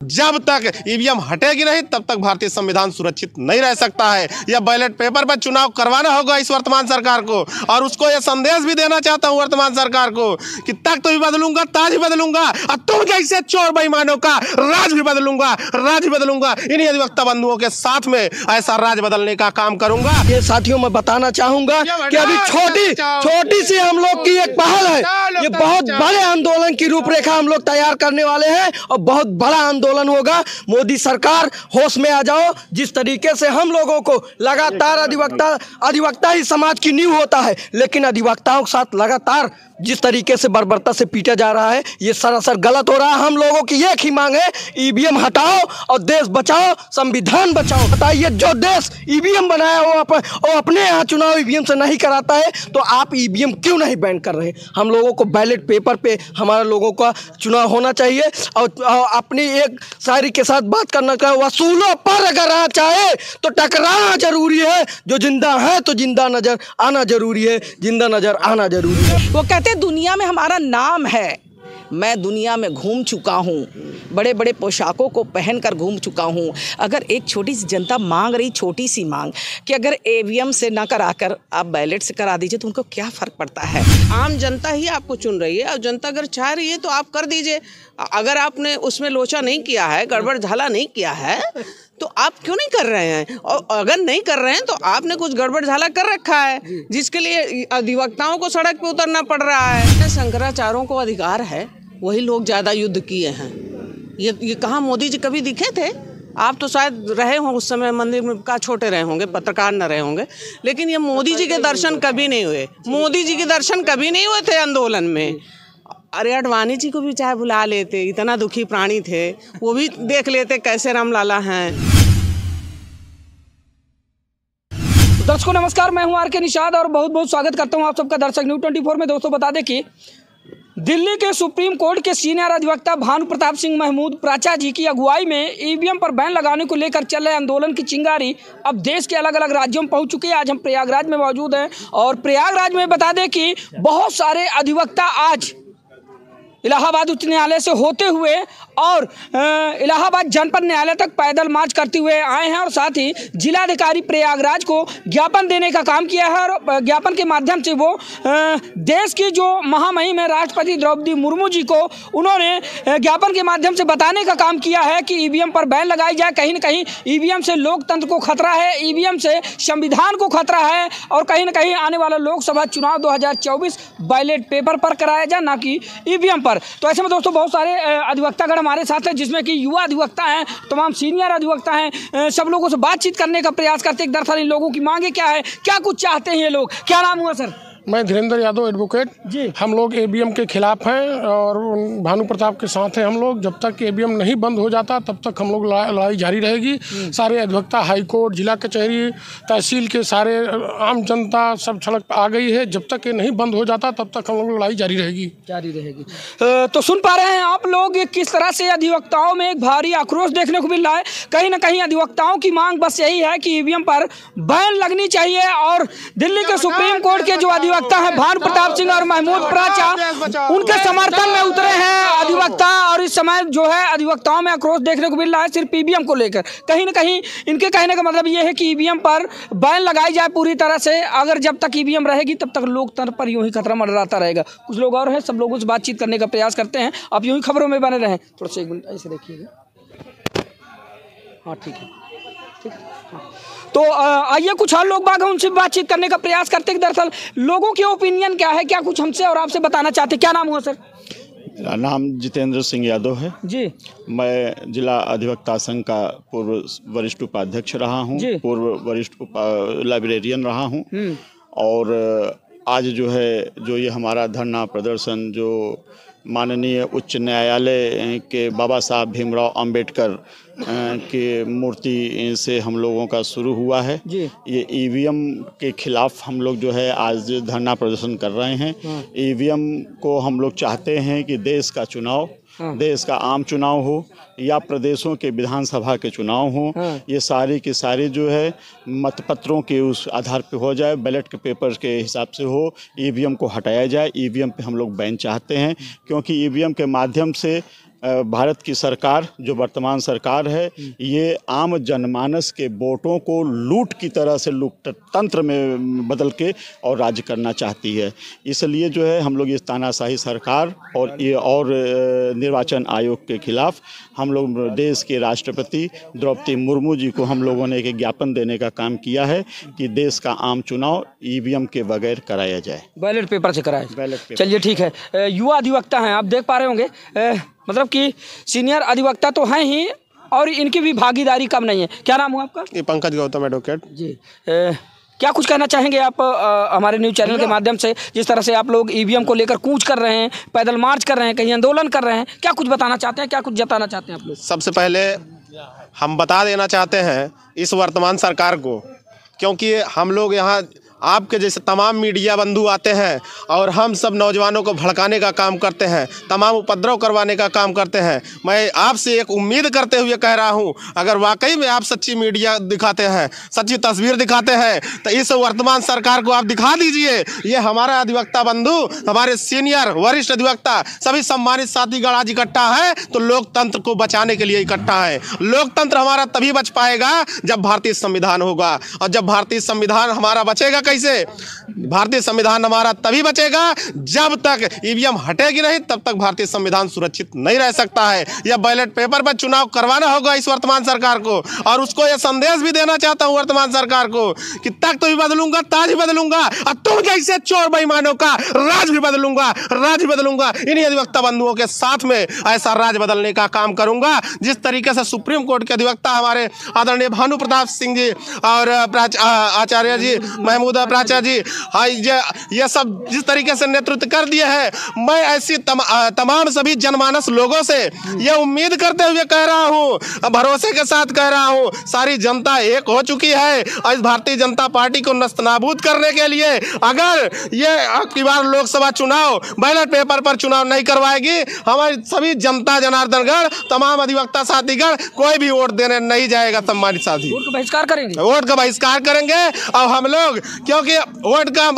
जब तक ईवीएम हटेगी नहीं तब तक भारतीय संविधान सुरक्षित नहीं रह सकता है। यह बैलेट पेपर पर चुनाव करवाना होगा इस वर्तमान सरकार को, और उसको यह संदेश भी देना चाहता हूं वर्तमान सरकार को कि तख्त भी बदलूंगा, ताज भी बदलूंगा, और तुम जैसे चोर बेईमानों का राज भी बदलूंगा, राज भी बदलूंगा। इन्हीं अधिवक्ता बंधुओं के साथ में ऐसा राज बदलने का काम करूंगा। ये साथियों मैं बताना चाहूंगा कि अभी छोटी सी हम लोग की एक पहल है, ये बहुत बड़े आंदोलन की रूपरेखा हम लोग तैयार करने वाले हैं और बहुत बड़ा आंदोलन होगा। मोदी सरकार होश में आ जाओ। जिस तरीके से हम लोगों को लगातार अधिवक्ता ही समाज की नींव होता है, लेकिन अधिवक्ताओं के साथ लगातार जिस तरीके से बर्बरता से पीटा जा रहा है, ये सरासर गलत हो रहा है। हम लोगों की एक ही मांग है, ईवीएम हटाओ और देश बचाओ, संविधान बचाओ। बताइए, जो देश ईवीएम बनाया वो अपने यहाँ चुनाव ईवीएम से नहीं कराता है, तो आप ईवीएम क्यों नहीं बैन कर रहे? हम लोगों को बैलेट पेपर पे हमारे लोगों का चुनाव होना चाहिए। और अपनी एक शायरी के साथ बात करना चाहिए, वसूलों पर अगर आ चाहे तो टकराना जरूरी है, जो जिंदा है तो जिंदा नजर आना जरूरी है, जिंदा नजर आना जरूरी है। वो कहते दुनिया में हमारा नाम है। मैं दुनिया में घूम चुका हूँ, बड़े बड़े पोशाकों को पहनकर घूम चुका हूँ। अगर एक छोटी सी जनता मांग रही, छोटी सी मांग कि अगर ईवीएम से ना कराकर आप बैलेट से करा दीजिए तो उनको क्या फ़र्क पड़ता है? आम जनता ही आपको चुन रही है और जनता अगर चाह रही है तो आप कर दीजिए। अगर आपने उसमें लोचा नहीं किया है, गड़बड़ झाला नहीं किया है, तो आप क्यों नहीं कर रहे हैं? और अगर नहीं कर रहे हैं तो आपने कुछ गड़बड़ झाला कर रखा है, जिसके लिए अधिवक्ताओं को सड़क पे उतरना पड़ रहा है। शंकराचार्यों को अधिकार है, वही लोग ज़्यादा युद्ध किए हैं। ये कहाँ मोदी जी कभी दिखे थे? आप तो शायद रहे हों उस समय, मंदिर में का छोटे रहे होंगे, पत्रकार न रहे होंगे, लेकिन ये मोदी जी के दर्शन कभी नहीं हुए। मोदी जी के दर्शन कभी नहीं हुए थे आंदोलन में। अरे अडवाणी जी को भी चाहे बुला लेते, इतना दुखी प्राणी थे, वो भी देख लेते कैसे रामलाला हैं। दर्शकों नमस्कार, मैं हूं आर.के. निषाद और बहुत बहुत स्वागत करता हूं आप सबका दर्शक न्यूज़ 24 में। दोस्तों बता दें कि दिल्ली के सुप्रीम कोर्ट के सीनियर अधिवक्ता भानु प्रताप सिंह महमूद प्राचा जी की अगुवाई में ईवीएम पर बैन लगाने को लेकर चल रहे आंदोलन की चिंगारी अब देश के अलग अलग राज्यों में पहुंच चुकी है। आज हम प्रयागराज में मौजूद हैं और प्रयागराज में बता दें कि बहुत सारे अधिवक्ता आज इलाहाबाद उच्च न्यायालय से होते हुए और इलाहाबाद जनपद न्यायालय तक पैदल मार्च करते हुए आए हैं और साथ ही जिलाधिकारी प्रयागराज को ज्ञापन देने का काम किया है। और ज्ञापन के माध्यम से वो देश की जो महामहिम है राष्ट्रपति द्रौपदी मुर्मू जी को उन्होंने ज्ञापन के माध्यम से बताने का काम किया है कि ईवीएम पर बैन लगाई जाए। कहीं न कहीं ईवीएम से लोकतंत्र को खतरा है, ईवीएम से संविधान को खतरा है और कहीं न कहीं आने वाला लोकसभा चुनाव 2024 बैलेट पेपर पर कराया जाए, ना कि ईवीएम पर। तो ऐसे में दोस्तों बहुत सारे अधिवक्तागण हमारे साथ हैं, जिसमें कि युवा अधिवक्ता हैं, तमाम सीनियर अधिवक्ता हैं। सब लोगों से बातचीत करने का प्रयास करते हैं। दरअसल इन लोगों की मांगे क्या है, क्या कुछ चाहते हैं ये लोग। क्या नाम हुआ सर? मैं धीरेन्द्र यादव एडवोकेट जी। हम लोग ईवीएम के खिलाफ हैं और भानु प्रताप के साथ हैं हम लोग। जब तक ईवीएम नहीं बंद हो जाता तब तक हम लोग लड़ाई जारी रहेगी। सारे अधिवक्ता, हाईकोर्ट, जिला कचहरी, तहसील के सारे आम जनता सब सड़क पर आ गई है। जब तक ये नहीं बंद हो जाता तब तक हम लोग लड़ाई जारी रहेगी। तो सुन पा रहे हैं आप लोग किस तरह से अधिवक्ताओं में एक भारी आक्रोश देखने को मिल रहा है। कहीं ना कहीं अधिवक्ताओं की मांग बस यही है कि ईवीएम पर बैन लगनी चाहिए। और दिल्ली के सुप्रीम कोर्ट के जो अधिवक्ता है भानु प्रताप सिंह और महमूद प्राचा, उनके समर्थन में उतरे हैं अधिवक्ता। और इस समय जो है अधिवक्ताओं में आक्रोश देखने को मिल रहा है सिर्फ ईवीएम को लेकर। कहीं ना कहीं इनके कहने का मतलब ये है कि ईवीएम पर बैन लगाई जाए पूरी तरह से। अगर जब तक ईवीएम रहेगी तब तक लोकतंत्र पर यूं ही खतरा मंडराता रहेगा। कुछ लोग और हैं, सब लोगों से बातचीत करने का प्रयास करते हैं। आप यूं ही खबरों में बने रहें। थोड़ा सा एक मिनट ऐसे देखिएगा। हाँ ठीक है, ठीक है। हाँ तो आइए कुछ और लोग बाग हैं, उनसे बातचीत करने का प्रयास करते हैं। दरअसल लोगों के ओपिनियन क्या है, क्या कुछ हमसे और आपसे बताना चाहते हैं। क्या नाम हुआ सर? मेरा नाम जितेंद्र सिंह यादव है जी। मैं जिला अधिवक्ता संघ का पूर्व वरिष्ठ उपाध्यक्ष रहा हूँ, पूर्व वरिष्ठ लाइब्रेरियन रहा हूँ। और आज जो ये हमारा धरना प्रदर्शन जो माननीय उच्च न्यायालय के बाबा साहब भीमराव अंबेडकर के मूर्ति से हम लोगों का शुरू हुआ है। ये ईवीएम के खिलाफ हम लोग आज धरना प्रदर्शन कर रहे हैं। ईवीएम को हम लोग चाहते हैं कि देश का चुनाव, देश का आम चुनाव हो या प्रदेशों के विधानसभा के चुनाव हो, ये सारी की सारी मतपत्रों के उस आधार पे हो जाए, बैलेट के पेपर के हिसाब से हो। ईवीएम को हटाया जाए। ईवीएम पे हम लोग बैन चाहते हैं क्योंकि ईवीएम के माध्यम से भारत की सरकार जो वर्तमान सरकार है ये आम जनमानस के वोटों को लूट की तरह से लूट तंत्र में बदल के और राज्य करना चाहती है। इसलिए जो है हम लोग इस तानाशाही सरकार और निर्वाचन आयोग के खिलाफ हम लोग देश के राष्ट्रपति द्रौपदी मुर्मू जी को हम लोगों ने एक ज्ञापन देने का काम किया है कि देश का आम चुनाव ईवीएम के बगैर कराया जाए, बैलेट पेपर से कराया जाए। Ballot paper. चलिए ठीक है। युवा अधिवक्ता हैं, आप देख पा रहे होंगे, मतलब कि सीनियर अधिवक्ता तो हैं ही और इनकी भी भागीदारी कम नहीं है। क्या नाम हुआ आपका? ये पंकज गौतम एडवोकेट जी। क्या कुछ कहना चाहेंगे आप हमारे न्यूज़ चैनल के माध्यम से, जिस तरह से आप लोग ईवीएम को लेकर कूच कर रहे हैं, पैदल मार्च कर रहे हैं, कहीं आंदोलन कर रहे हैं, क्या कुछ बताना चाहते हैं, क्या कुछ जताना चाहते हैं आप लोग? सबसे पहले हम बता देना चाहते हैं इस वर्तमान सरकार को, क्योंकि हम लोग यहाँ आपके जैसे तमाम मीडिया बंधु आते हैं और हम सब नौजवानों को भड़काने का काम करते हैं, तमाम उपद्रव करवाने का काम करते हैं। मैं आपसे एक उम्मीद करते हुए कह रहा हूं, अगर वाकई में आप सच्ची मीडिया दिखाते हैं, सच्ची तस्वीर दिखाते हैं, तो इस वर्तमान सरकार को आप दिखा दीजिए। ये हमारा अधिवक्ता बंधु, हमारे सीनियर वरिष्ठ अधिवक्ता, सभी सम्मानित साथीगण आज इकट्ठा है तो लोकतंत्र को बचाने के लिए इकट्ठा है। लोकतंत्र हमारा तभी बच पाएगा जब भारतीय संविधान होगा, और जब भारतीय संविधान हमारा बचेगा कैसे? भारतीय संविधान हमारा तभी बचेगा जब तक ईवीएम हटेगी नहीं, तब तक भारतीय संविधान सुरक्षित नहीं रह सकता है। यह बैलेट पेपर पर चुनाव करवाना होगा इस वर्तमान सरकार को, और उसको यह संदेश भी देना चाहता हूं वर्तमान सरकार को कि तख्त भी बदलूंगा, ताज भी बदलूंगा, और तुम जैसे चोर बेईमानों का राज भी बदलूंगा, राज भी बदलूंगा। इन्हीं अधिवक्ता बंधुओं के साथ में ऐसा राज बदलने का काम करूंगा जिस तरीके से सुप्रीम कोर्ट के अधिवक्ता हमारे आदरणीय भानु प्रताप सिंह जी और आचार्य जी महमूद प्राचार्य जी, हाँ, ये सब जिस तरीके से नेतृत्व कर दिए हैं, मैं ऐसी तमाम सभी जनमानस लोगों से ये उम्मीद करते हुए कह रहा हूँ, भरोसे के साथ कह रहा हूँ, सारी जनता एक हो चुकी है और इस भारतीय जनता पार्टी को नस्तनाबूद करने के लिए अगर ये अगली बार लोकसभा चुनाव बैलेट पेपर पर चुनाव नहीं करवाएगी, हमारी सभी जनता जनार्दनगण, तमाम अधिवक्ता साथीगण कोई भी वोट देने नहीं जाएगा। सम्मानित साथी, वोट का बहिष्कार करेंगे, वोट का बहिष्कार करेंगे। और हम लोग, क्योंकि वोट का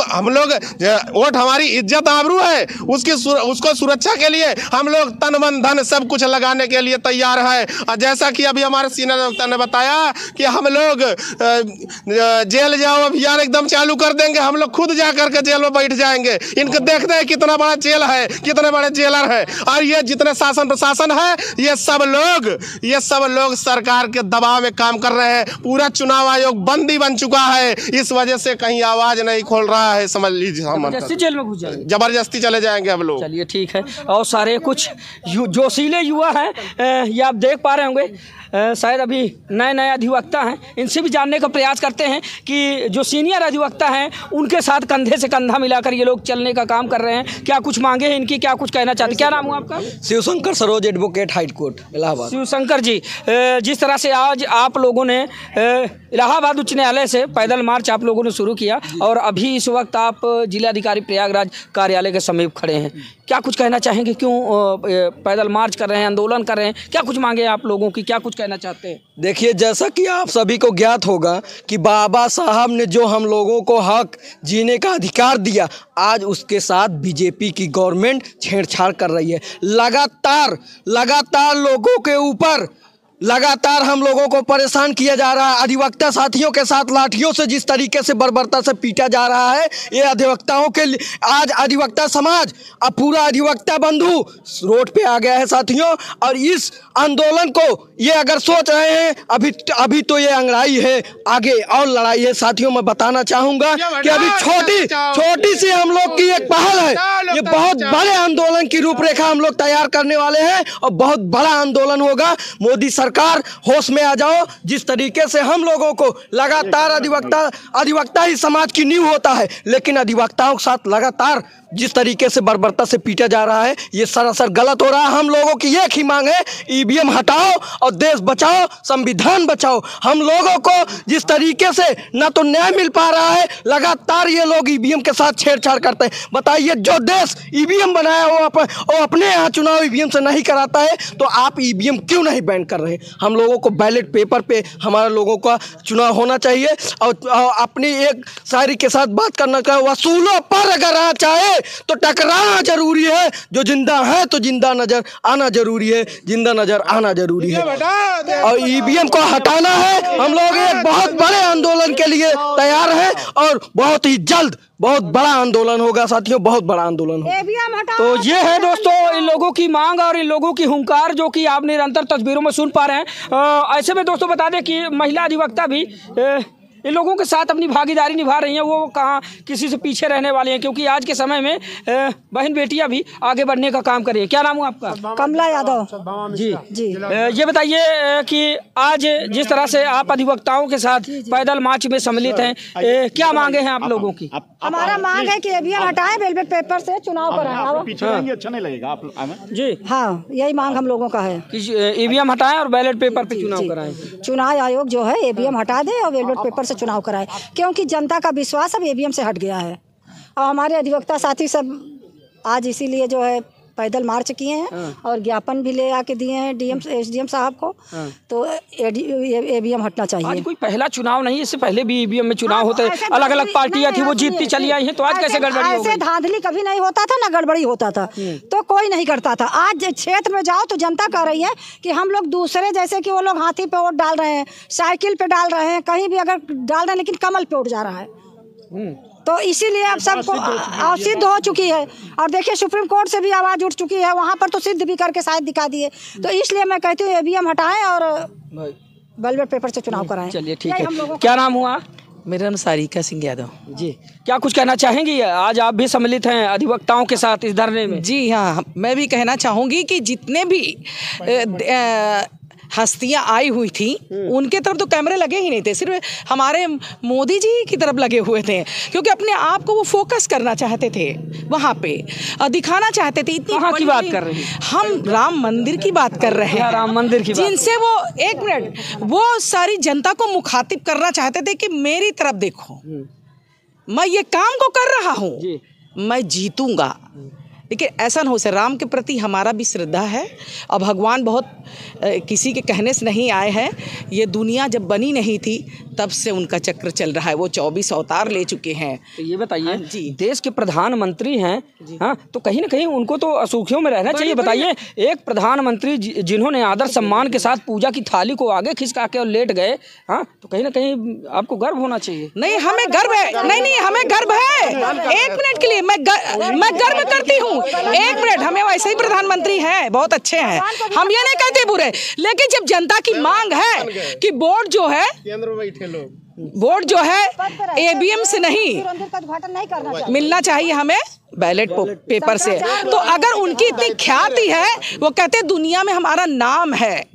वोट हमारी इज्जत आबरू है, उसको सुरक्षा के लिए हम लोग तन मन धन सब कुछ लगाने के लिए तैयार है। और जैसा कि अभी हमारे सीनियर अधिवक्ता ने बताया कि हम लोग जेल जाओ अभियान एकदम चालू कर देंगे, हम लोग खुद जा करके जेल में बैठ जाएंगे। इनको देखते हैं कितना बड़ा जेल है, कितने बड़े जेलर है, और ये जितने शासन प्रशासन है ये सब लोग सरकार के दबाव में काम कर रहे हैं। पूरा चुनाव आयोग बंदी बन चुका है, इस वजह से कहीं आवाज नहीं खोल रहा है। समझ लीजिए, जबरदस्ती जेल में घुस जाएंगे, जबरदस्ती चले जाएंगे हम लोग। चलिए ठीक है। और सारे कुछ जोशीले युवा हैं, ये आप देख पा रहे होंगे, शायद अभी नए अधिवक्ता हैं, इनसे भी जानने का प्रयास करते हैं कि जो सीनियर अधिवक्ता हैं उनके साथ कंधे से कंधा मिलाकर ये लोग चलने का काम कर रहे हैं। क्या कुछ मांगे हैं इनकी, क्या कुछ कहना चाहते हैं? क्या नाम हुआ आपका? Shivshankar Saroj, advocate, high court Allahabad. Shivshankar ji, जिस तरह से आज आप लोगों ने इलाहाबाद उच्च न्यायालय से पैदल मार्च आप लोगों ने शुरू किया और अभी इस वक्त आप जिलाधिकारी प्रयागराज कार्यालय के समीप खड़े हैं, क्या कुछ कहना चाहेंगे? क्यों पैदल मार्च कर रहे हैं, आंदोलन कर रहे हैं, क्या कुछ मांगे आप लोगों की, क्या कुछ कहना चाहते हैं? देखिए, जैसा कि आप सभी को ज्ञात होगा कि बाबा साहब ने जो हम लोगों को हक जीने का अधिकार दिया, आज उसके साथ बीजेपी की गवर्नमेंट छेड़छाड़ कर रही है। लगातार लोगों के ऊपर लगातार हम लोगों को परेशान किया जा रहा है। अधिवक्ता साथियों के साथ लाठियों से जिस तरीके से बर्बरता से पीटा जा रहा है, ये अधिवक्ताओं के लिए आज अधिवक्ता समाज, अब पूरा अधिवक्ता बंधु रोड पे आ गया है साथियों। और इस आंदोलन को ये अगर सोच रहे हैं अभी तो ये अंगड़ाई है, आगे और लड़ाई है साथियों। मैं बताना चाहूँगा कि अभी छोटी सी हम लोग की एक पहल है, ये बहुत बड़े आंदोलन की रूपरेखा हम लोग तैयार करने वाले हैं और बहुत बड़ा आंदोलन होगा। मोदी सरकार होश में आ जाओ। जिस तरीके से हम लोगों को लगातार अधिवक्ता ही समाज की नींव होता है, लेकिन अधिवक्ताओं के साथ लगातार जिस तरीके से बर्बरता से पीटा जा रहा है, ये सरासर गलत हो रहा है। हम लोगों की एक ही मांग है, ईवीएम हटाओ और देश बचाओ, संविधान बचाओ। हम लोगों को जिस तरीके से ना तो न्याय मिल पा रहा है, लगातार ये लोग ईवीएम के साथ छेड़छाड़ करते हैं। बताइए, जो देश ईवीएम बनाया वो अपने यहाँ चुनाव ईवीएम से नहीं कराता है, तो आप ईवीएम क्यों नहीं बैन कर रहे? हम लोगों को बैलेट पेपर पे हमारे लोगों का चुनाव होना चाहिए। और अपनी एक शायरी के साथ बात करना चाहिए, वसूलों पर अगर आ चाहे तो टकराना जरूरी है। जो जिंदा है तो जिंदा नजर आना जरूरी है, जिंदा नजर आना जरूरी है। और ईवीएम को हटाना है। हम लोग एक बहुत बड़े आंदोलन के लिए तैयार हैं और बहुत ही जल्द बहुत बड़ा आंदोलन होगा साथियों, बहुत बड़ा आंदोलन होगा। तो ये है दोस्तों इन लोगों की मांग और इन लोगों की हुंकार जो कि आप निरंतर तस्वीरों में सुन पा रहे हैं। ऐसे में दोस्तों बता दें कि महिला अधिवक्ता भी इन लोगों के साथ अपनी भागीदारी निभा रही हैं। वो कहाँ किसी से पीछे रहने वाले हैं, क्योंकि आज के समय में बहन बेटियां भी आगे बढ़ने का काम करिए। क्या नाम है आपका? कमला यादव जी जी। ये बताइए कि आज जिस तरह से आप अधिवक्ताओं के साथ पैदल मार्च में सम्मिलित हैं, क्या मांगे हैं आप लोगों की? हमारा मांग है कि ईवीएम हटाएं, बैलेट पेपर से चुनाव कराएं। अच्छा नहीं लगेगा आप जी। हाँ, यही मांग हम लोगों का है कि ईवीएम हटाएं और बैलेट पेपर पे चुनाव कराएं। चुनाव आयोग जो है ईवीएम हटा दे और बैलेट पेपर से चुनाव कराए, क्योंकि जनता का विश्वास अब ईवीएम से हट गया है। और हमारे अधिवक्ता साथी सब आज इसीलिए जो है पैदल मार्च किए हैं और ज्ञापन भी ले आके दिए हैं डीएम एसडीएम साहब को। तो ईवीएम हटना चाहिए। आज कोई पहला चुनाव नहीं, इससे पहले भी ईवीएम में चुनाव होते हैं, अलग अलग पार्टियां थी वो जीतती चली आई हैं, तो आज कैसे गड़बड़ी हो गई? ऐसे धांधली कभी नहीं होता था, ना गड़बड़ी होता था, तो कोई नहीं करता था। आज क्षेत्र में जाओ तो जनता कह रही है कि हम लोग दूसरे जैसे कि वो लोग हाथी पे वोट डाल रहे हैं, साइकिल पे डाल रहे हैं, कहीं भी अगर डाल रहे हैं, लेकिन कमल पे उठ जा रहा है। तो इसीलिए अब सबको सिद्ध हो चुकी है। और देखिए सुप्रीम कोर्ट से भी आवाज़ उठ चुकी है, वहाँ पर तो सिद्ध भी करके शायद दिखा दिए। तो इसलिए मैं कहती हूँ ईवीएम हटाएं और बैलेट पेपर से चुनाव कराएं। चलिए ठीक है। क्या नाम हुआ? मेरा नाम सारिका सिंह यादव जी। क्या कुछ कहना चाहेंगी? आज आप भी सम्मिलित हैं अधिवक्ताओं के साथ इस धरने में। जी हाँ, मैं भी कहना चाहूँगी कि जितने भी हस्तियां आई हुई थी उनके तरफ तो कैमरे लगे ही नहीं थे, सिर्फ हमारे मोदी जी की तरफ लगे हुए थे, क्योंकि अपने आप को वो फोकस करना चाहते थे, वहाँ पे दिखाना चाहते थे। इतनी कहाँ की बात कर रही हैं? हम राम मंदिर की बात कर रहे हैं। राम मंदिर की बात, जिनसे वो एक मिनट वो सारी जनता को मुखातिब करना चाहते थे कि मेरी तरफ देखो, मैं ये काम को कर रहा हूँ, मैं जीतूंगा। लेकिन ऐसा ना हो सके। राम के प्रति हमारा भी श्रद्धा है और भगवान बहुत किसी के कहने से नहीं आए हैं। ये दुनिया जब बनी नहीं थी तब से उनका चक्र चल रहा है, वो 24 अवतार ले चुके हैं। तो ये बताइए जी, देश के प्रधानमंत्री हैं, हाँ, तो कहीं ना कहीं उनको तो सुर्खियों में रहना चाहिए। बताइए, एक प्रधानमंत्री जिन्होंने आदर सम्मान के साथ पूजा की थाली को आगे खिसका के और लेट गए, हाँ, तो कहीं ना कहीं आपको गर्व होना चाहिए। नहीं, हमें गर्व है। नहीं, हमें गर्व है। एक मिनट के लिए मैं गर्व करती हूँ। एक मिनट, हमें वैसे ही प्रधानमंत्री हैं, बहुत अच्छे हैं, हम ये नहीं कहते बुरे, लेकिन जब जनता की मांग है कि वोट जो है वोट जो है ईवीएम से नहीं मिलना चाहिए, हमें बैलेट पेपर से। तो अगर उनकी इतनी ख्याति है, वो कहते दुनिया में हमारा नाम है,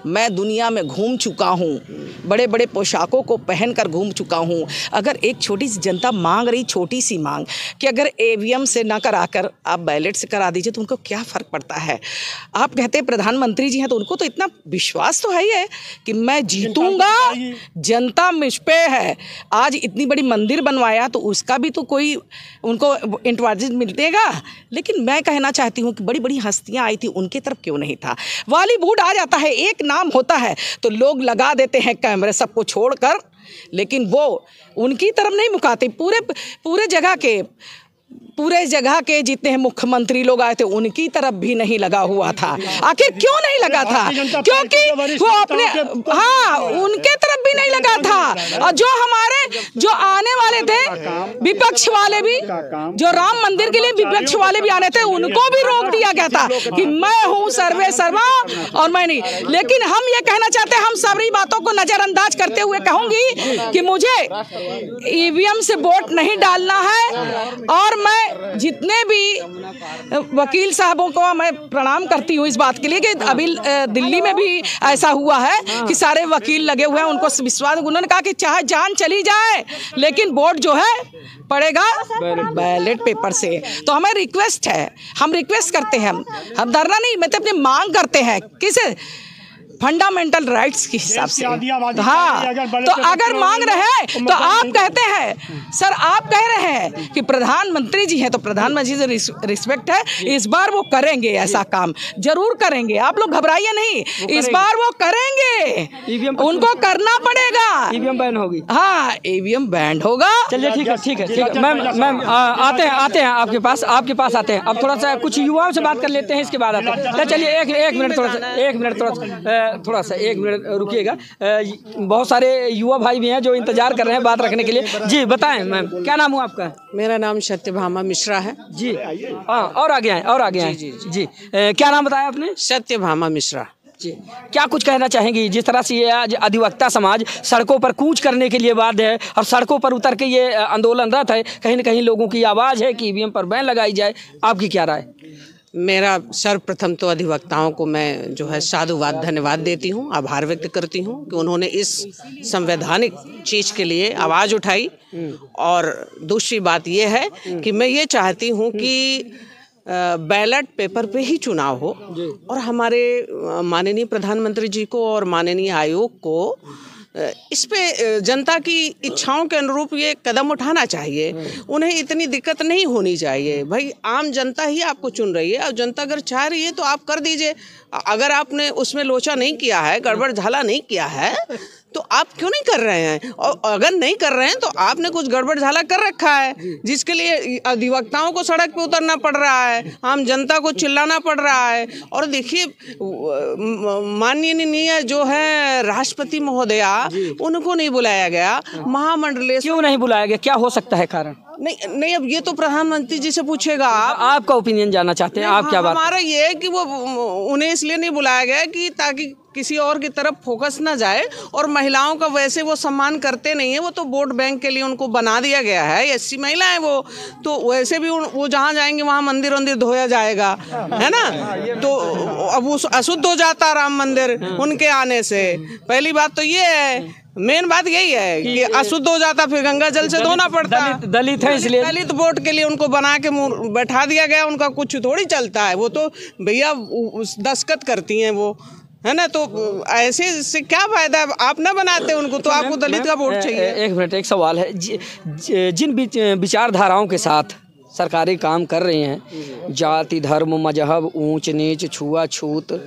मैं दुनिया में घूम चुका हूँ, बड़े बड़े पोशाकों को पहनकर घूम चुका हूँ। अगर एक छोटी सी जनता मांग रही, छोटी सी मांग, कि अगर ईवीएम से ना कराकर आप बैलेट से करा दीजिए तो उनको क्या फ़र्क पड़ता है? आप कहते हैं प्रधानमंत्री जी हैं तो उनको तो इतना विश्वास तो है ही है कि मैं जीतूंगा, जनता मुझ पे है। आज इतनी बड़ी मंदिर बनवाया तो उसका भी तो कोई उनको इंटवाइज मिलेगा। लेकिन मैं कहना चाहती हूँ कि बड़ी बड़ी हस्तियाँ आई थी, उनकी तरफ क्यों नहीं था? बॉलीवुड आ जाता है, एक नाम होता है तो लोग लगा देते हैं कैमरे सबको छोड़कर, लेकिन वो उनकी तरफ नहीं मुखातिब। पूरे जगह के जितने हैं मुख्यमंत्री लोग आए थे उनकी तरफ भी नहीं लगा हुआ था। आखिर क्यों नहीं लगा था? क्योंकि वो अपने, हाँ, उनके तरफ भी नहीं लगा था। और जो आने वाले थे विपक्ष वाले भी, जो राम मंदिर के लिए विपक्ष वाले भी आने थे, उनको भी रोक दिया गया था कि मैं हूँ सर्वे सर्वा और मैं नहीं। लेकिन हम ये कहना चाहते हैं, हम सारी बातों को नजरअंदाज करते हुए कहूंगी कि मुझे ईवीएम से वोट नहीं डालना है। और मैं जितने भी वकील साहबों को मैं प्रणाम करती हूँ इस बात के लिए कि अभी दिल्ली में भी ऐसा हुआ है कि सारे वकील लगे हुए हैं, उनको विश्वास, उन्होंने कहा कि चाहे जान चली जाए लेकिन वोट जो है पड़ेगा बैलेट पेपर से। तो हमें रिक्वेस्ट है, हम रिक्वेस्ट करते हैं, हम धरना नहीं, मतलब अपनी मांग करते हैं किसे फंडामेंटल राइट्स के हिसाब से। हाँ, तो अगर मांग रहे हैं तो आप कहते हैं, सर आप कह रहे हैं कि प्रधानमंत्री जी हैं तो प्रधानमंत्री से रिस्पेक्ट है, इस बार वो करेंगे, ऐसा काम जरूर करेंगे, आप लोग घबराइए नहीं, इस बार वो करेंगे। ईवीएम उनको करना पड़ेगा। ईवीएम बैन होगी। हाँ, ईवीएम बैंड होगा। चलिए ठीक है मैम आते हैं आपके पास आते हैं। अब थोड़ा सा कुछ युवाओं से बात कर लेते हैं, इसके बाद आते हैं। चलिए एक मिनट रुकिएगा। बहुत सारे युवा भाई भी हैं जो इंतजार कर रहे हैं बात रखने के लिए। जी बताएं मैम, क्या नाम हुआ आपका? मेरा नाम सत्यभामा मिश्रा है जी। हाँ, और आगे आए जी। क्या नाम बताया आपने? सत्यभामा मिश्रा जी। क्या कुछ कहना चाहेंगी? जिस तरह से ये आज अधिवक्ता समाज सड़कों पर कूच करने के लिए बाध्य है और सड़कों पर उतर के ये आंदोलनरत है, कहीं न कहीं लोगों की आवाज़ है कि ईवीएम पर बैन लगाई जाए, आपकी क्या राय? मेरा सर्वप्रथम तो अधिवक्ताओं को मैं जो है साधुवाद धन्यवाद देती हूँ, आभार व्यक्त करती हूँ कि उन्होंने इस संवैधानिक चीज़ के लिए आवाज़ उठाई। और दूसरी बात ये है कि मैं ये चाहती हूँ कि बैलेट पेपर पे ही चुनाव हो और हमारे माननीय प्रधानमंत्री जी को और माननीय आयोग को इस पे जनता की इच्छाओं के अनुरूप ये कदम उठाना चाहिए। उन्हें इतनी दिक्कत नहीं होनी चाहिए। भाई आम जनता ही आपको चुन रही है और जनता अगर चाह रही है तो आप कर दीजिए। अगर आपने उसमें लोचा नहीं किया है, गड़बड़ झाला नहीं किया है, तो आप क्यों नहीं कर रहे हैं? और अगर नहीं कर रहे हैं तो आपने कुछ गड़बड़ झाला कर रखा है, जिसके लिए अधिवक्ताओं को सड़क पे उतरना पड़ रहा है, आम जनता को चिल्लाना पड़ रहा है। और देखिए माननीय जो है राष्ट्रपति महोदया, उनको नहीं बुलाया गया। महामंडलेश्वर क्यों नहीं बुलाया गया? क्या हो सकता है कारण? नहीं अब ये तो प्रधानमंत्री जी से पूछेगा। आपका ओपिनियन जानना चाहते हैं आप? क्या बात? हमारा ये है कि वो उन्हें इसलिए नहीं बुलाया गया कि ताकि किसी और की तरफ फोकस ना जाए। और महिलाओं का वैसे वो सम्मान करते नहीं है, वो तो वोट बैंक के लिए उनको बना दिया गया है। 80 महिला है वो, तो वैसे भी वो जहाँ जाएंगे वहाँ मंदिर धोया जाएगा, है ना? तो अब वो अशुद्ध हो जाता राम मंदिर उनके आने से। पहली बात तो ये है, मेन बात यही है कि अशुद्ध हो जाता, फिर गंगा जल से धोना पड़ता। दलित है इसलिए दलित वोट के लिए उनको बना के बैठा दिया गया। उनका कुछ थोड़ी चलता है, वो तो भैया दस्तखत करती हैं वो, है ना? तो ऐसे से क्या फायदा है? आप ना बनाते उनको तो आपको दलित का वोट चाहिए। एक मिनट, एक सवाल है। जिन विचारधाराओं के साथ सरकारी काम कर रही हैं, जाति धर्म मजहब ऊंच नीच छुआछूत,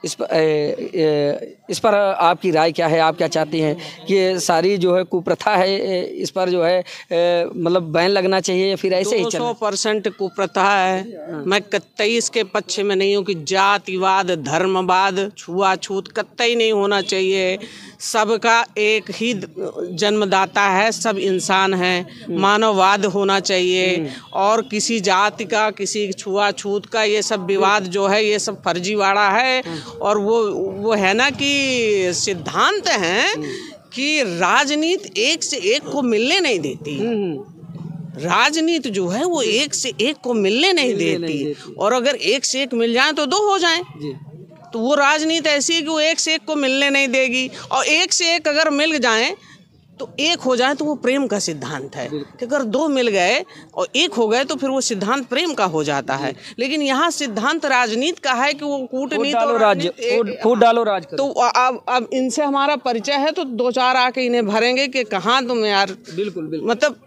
इस पर आपकी राय क्या है? आप क्या चाहती हैं कि ये सारी जो है कुप्रथा है, इस पर जो है मतलब बैन लगना चाहिए या फिर ऐसे ही चले? 200% कुप्रथा है। मैं कतई इसके पक्ष में नहीं हूँ कि जातिवाद धर्मवाद छुआछूत कतई नहीं होना चाहिए। सबका एक ही जन्मदाता है, सब इंसान हैं, मानववाद होना चाहिए। और किसी जाति का किसी छुआछूत का ये सब विवाद जो है ये सब फर्जीवाड़ा है। और वो है ना कि सिद्धांत हैं कि राजनीति एक से एक को मिलने नहीं देती। राजनीति जो है वो एक से एक को मिलने नहीं देती। और अगर एक से एक मिल जाए तो दो हो जाएं। तो वो राजनीति ऐसी है कि वो एक से एक को मिलने नहीं देगी। और एक से एक अगर मिल जाएं तो एक हो जाए तो वो प्रेम का सिद्धांत है कि अगर दो मिल गए और एक हो गए तो फिर वो सिद्धांत प्रेम का हो जाता है। लेकिन यहाँ सिद्धांत राजनीति का है कि वो कूटनीति और फूट डालो राज करो। तो अब इनसे हमारा परिचय है तो दो चार आके इन्हें भरेंगे कि कहाँ तुम यार। बिल्कुल मतलब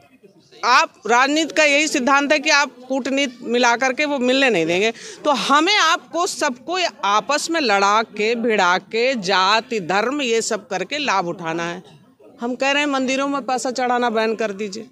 आप राजनीति का यही सिद्धांत है कि आप कूटनीति मिला करके वो मिलने नहीं देंगे। तो हमें आपको सबको आपस में लड़ा के भिड़ा के जाति धर्म ये सब करके लाभ उठाना है। हम कह रहे हैं मंदिरों में पैसा चढ़ाना बैन कर दीजिए,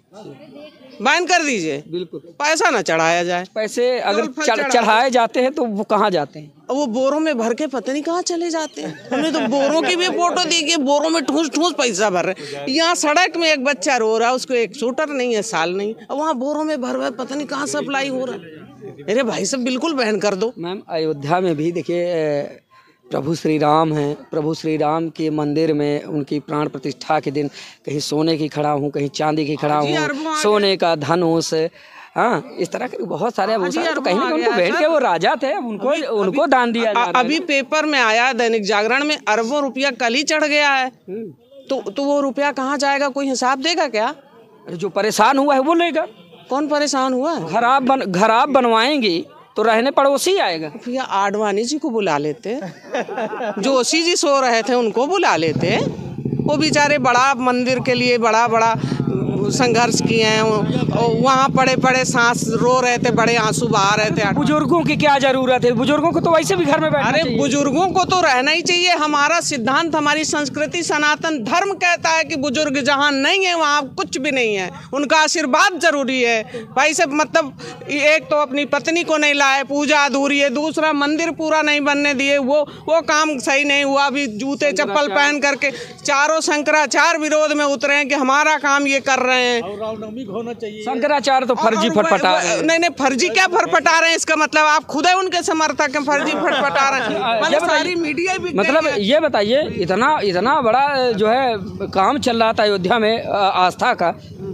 बैन कर दीजिए। बिल्कुल पैसा ना चढ़ाया जाए। पैसे अगर चढ़ाए जाते हैं तो वो कहाँ जाते हैं? वो बोरों में भर के पता नहीं कहाँ चले जाते हैं। हमने तो बोरों की भी फोटो देखी, बोरों में ठूस ठूस पैसा भर रहे। यहाँ सड़क में एक बच्चा रो रहा है, उसको एक शूटर नहीं है, साल नहीं, और वहाँ बोरों में भर पता नहीं कहाँ सप्लाई हो रहा है। अरे भाई सब बिल्कुल बैन कर दो। मैम अयोध्या में भी देखिए प्रभु श्री राम हैं, प्रभु श्री राम के मंदिर में उनकी प्राण प्रतिष्ठा के दिन कहीं सोने की खड़ा हूँ, कहीं चांदी की खड़ा हूँ, सोने का धनुष, हाँ इस तरह के बहुत सारे आभूषण। तो कहीं ना कहीं उनको भेंट के वो राजा थे, उनको दान दिया। अभी पेपर में आया दैनिक जागरण में अरबों रुपया कल ही चढ़ गया है। तो वो रुपया कहाँ जाएगा? कोई हिसाब देगा क्या? जो परेशान हुआ है वो लेगा। कौन परेशान हुआ? घर आप बनवाएंगी तो रहने पड़ोसी आएगा। भैया आडवाणी जी को बुला लेते, जोशी जी सो रहे थे उनको बुला लेते। वो बेचारे बड़ा मंदिर के लिए बड़ा संघर्ष किए हैं, वहाँ पड़े पड़े सांस रो रहे थे, बड़े आंसू बहा रहे थे। बुजुर्गों की क्या जरूरत है? बुजुर्गों को तो वैसे भी घर में बैठना अरे चाहिए। बुजुर्गों को तो रहना ही चाहिए। हमारा सिद्धांत, हमारी संस्कृति, सनातन धर्म कहता है कि बुजुर्ग जहाँ नहीं है वहाँ कुछ भी नहीं है, उनका आशीर्वाद जरूरी है भाई। सब मतलब एक तो अपनी पत्नी को नहीं लाए, पूजा अधूरी है, दूसरा मंदिर पूरा नहीं बनने दिए, वो काम सही नहीं हुआ। अभी जूते चप्पल पहन करके चारों शंकराचार्य विरोध में उतरे हैं कि हमारा काम ये कर रहे हैं। शंकराचार्य तो फर्जी फटफटा नहीं, फर्जी क्या फटफटा रहे हैं? इसका मतलब आप खुद है उनके समर्थक हैं, फर्जी फटफटा रहे हैं। सारी मीडिया भी मतलब ये बताइए, इतना बड़ा जो है काम चल रहा था अयोध्या में आस्था का,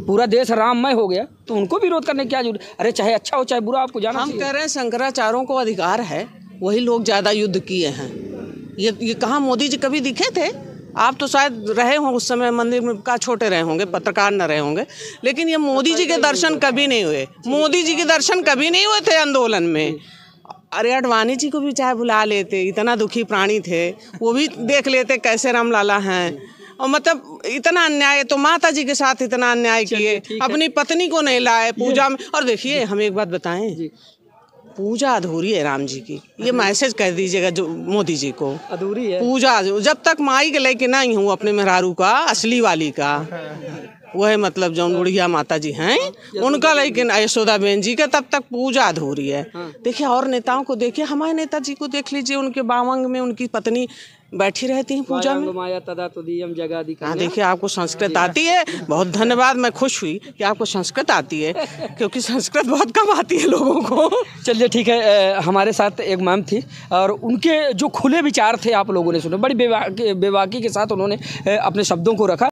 पूरा देश राममय हो गया, तो उनको विरोध करने की क्या जरूरत? अरे चाहे अच्छा हो चाहे बुरा, आपको जाना हम कह रहे हैं शंकराचार्यों को अधिकार है, वही लोग ज़्यादा युद्ध किए हैं। ये कहाँ मोदी जी कभी दिखे थे? आप तो शायद रहे हों उस समय, मंदिर में का छोटे रहे होंगे, पत्रकार न रहे होंगे, लेकिन ये मोदी जी के दर्शन कभी नहीं हुए। मोदी जी के दर्शन कभी नहीं हुए थे आंदोलन में। अरे अडवाणी जी को भी चाहे बुला लेते, इतना दुखी प्राणी थे, वो भी देख लेते कैसे रामलाला हैं। और मतलब इतना अन्याय, तो माता जी के साथ इतना अन्याय किए, अपनी पत्नी को नहीं लाए पूजा में। और देखिए हम एक बात बताएं, पूजा अधूरी है राम जी की, ये मैसेज कह दीजिएगा जो मोदी जी को, अधूरी है पूजा। जब तक माई के लेके नहीं हूँ अपने मेहरारू का, असली वाली का, वह मतलब जो बुढ़िया माता जी हैं उनका, लेकिन यशोदा बहन जी का, तब तक पूजा अधूरी है। देखिए और नेताओं को देखिए, हमारे नेताजी को देख लीजिए, उनके बावंग में उनकी पत्नी बैठी रहती हैं पूजा में। हाँ देखिए, आपको संस्कृत आती है, बहुत धन्यवाद, मैं खुश हुई कि आपको संस्कृत आती है, क्योंकि संस्कृत बहुत कम आती है लोगों को। चलिए ठीक है, हमारे साथ एक मैम थी और उनके जो खुले विचार थे आप लोगों ने सुने, बड़ी बेबाकी के साथ उन्होंने अपने शब्दों को रखा।